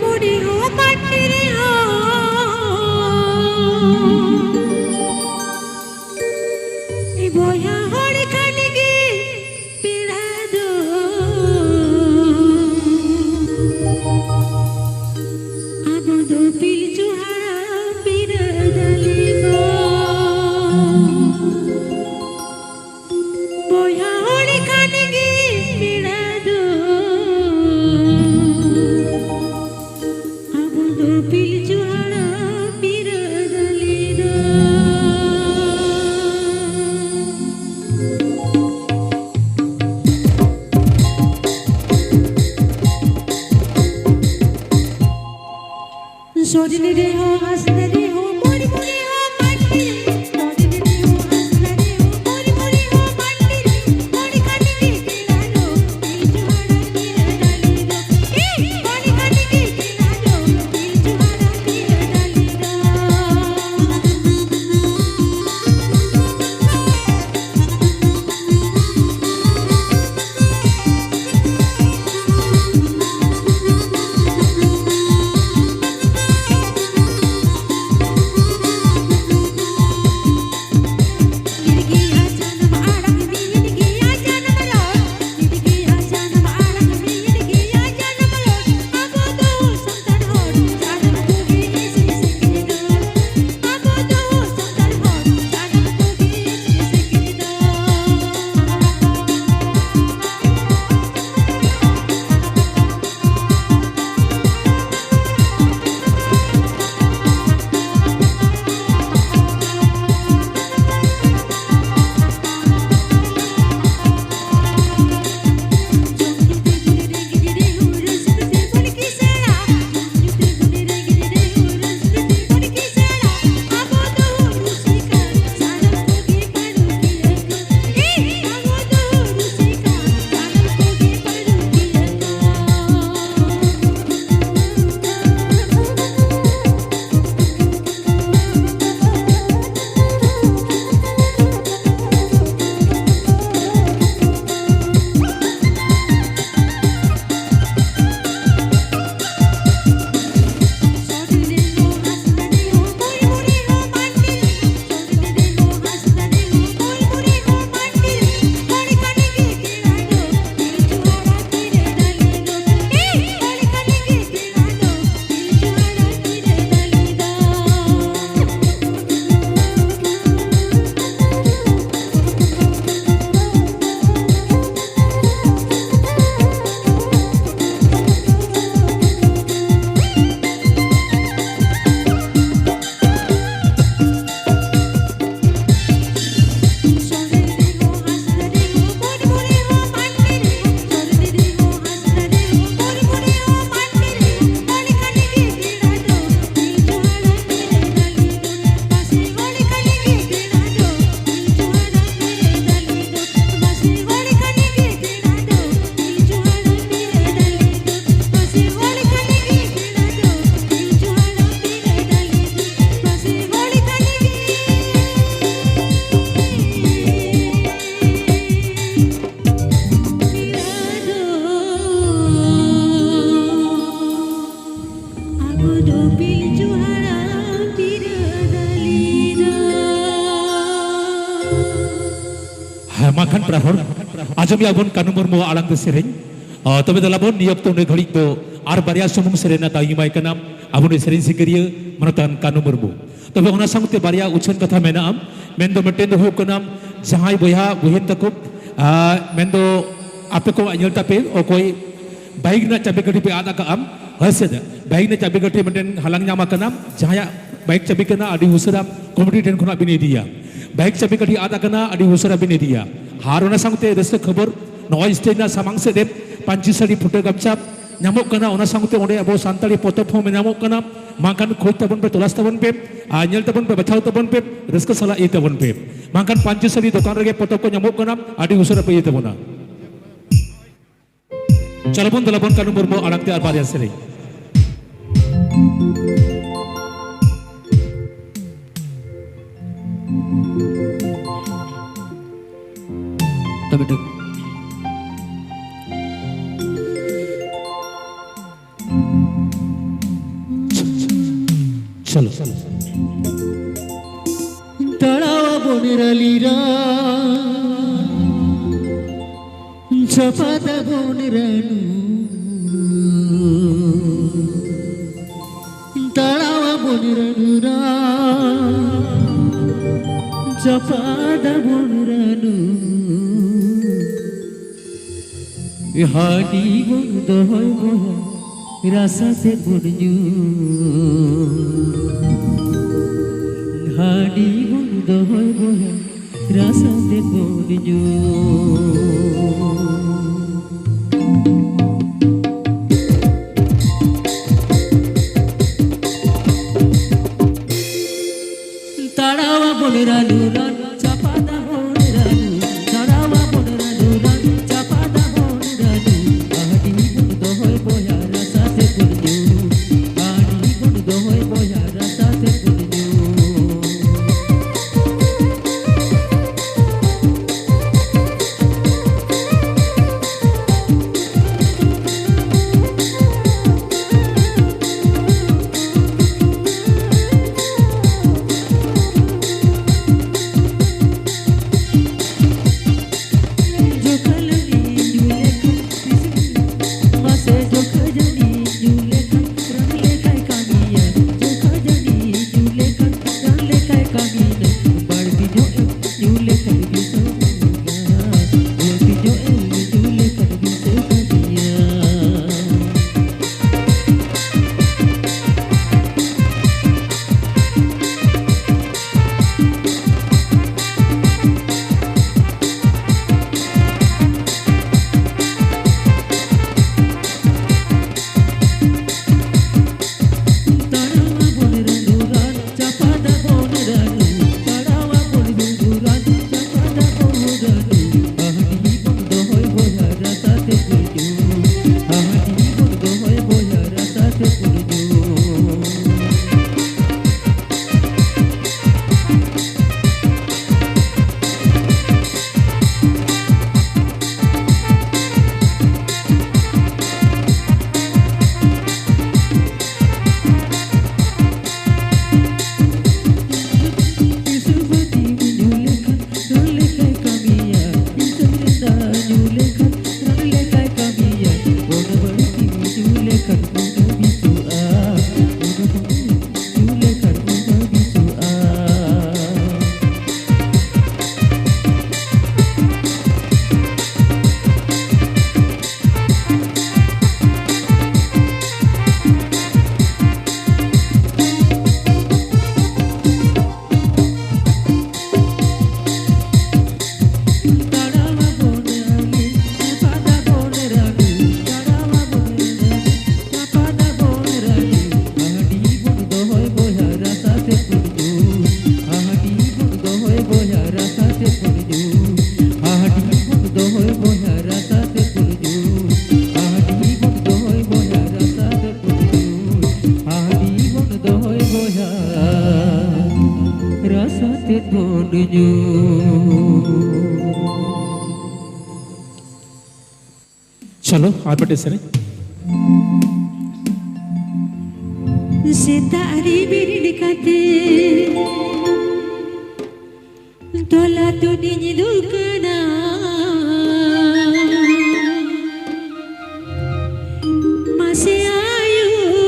मुड़मुड़ी हो माटी हो ए बोया होड़ खानेगी पीड़ा दो अब दो पिल चुहारा पीड़ा दली गो बोया होड़ खानेगी पीड़ा दो अब दो पिल चुहारा पीड़ा दली दो सोचने रे हो हंसने रे हो मोरी मोरी हो माटी रे सोचने रे हो हंसने रे हो मोरी मोरी हो माटी रे मोरी खाने की पीड़ा दो दिल चुहाड़ा पीड़ा डाली दो मोरी खाने की पीड़ा दो दिल चुहाड़ा पीड़ा डाली दो makan prahor ajam ya bon kanumur mo alang de sereng tobe dalabon niok to ne ghadik do ar baria sumung serena ta imai kanam abon sereng sikriya manatan kanumur mo tobe ona sangte baria uchen katha menam mendo meten do kanam jahai boya buhen takup mendo ape ko anyel tape o koi baik na cabe gadi pe ada ka am haseda baik na cabe gadi meten halang nyama kanam jahaya baik cabe kana adi usaram comedy ten khona bine dia baik cabe gadi ada kana adi usara bine dia harona sangte rasa khabar noise stage na samang se dep pancisari photo gamchap nyamok kana ona sangte onde abo santali potop home nyamok kana makan khoi tabon pe tolas tabon pe anyel tabon pe bachau tabon pe raska sala e tabon pe makan pancisari dokan rege potop ko nyamok kana adi usara pe e tabona Calabun dalabun kanu bermo anak tiar barian seri. Tapi dek. চলো তারাওয়া বনের আলীরা চাপাতা বনের আলু তারাওয়া বনের আলুরা চাপাতা বনের আলু হাডি বন্ধ হয় বহা রাসাতে বনজু হাডি বন্ধ হয় বহা রাসাতে বনজু তারাওয়া বনের আলু রান চাপাদা বনের আলু তারাওয়া বনের আলু রান চাপাদা বনের আলু হাডি বন্ধ হয় বহা রাসাতে বনজু হাডি বন্ধ হয় বহা রাসাতে বনজু চলো আর বেটে সেরে सितारे बिरड़ कते तोला तो निज दुकना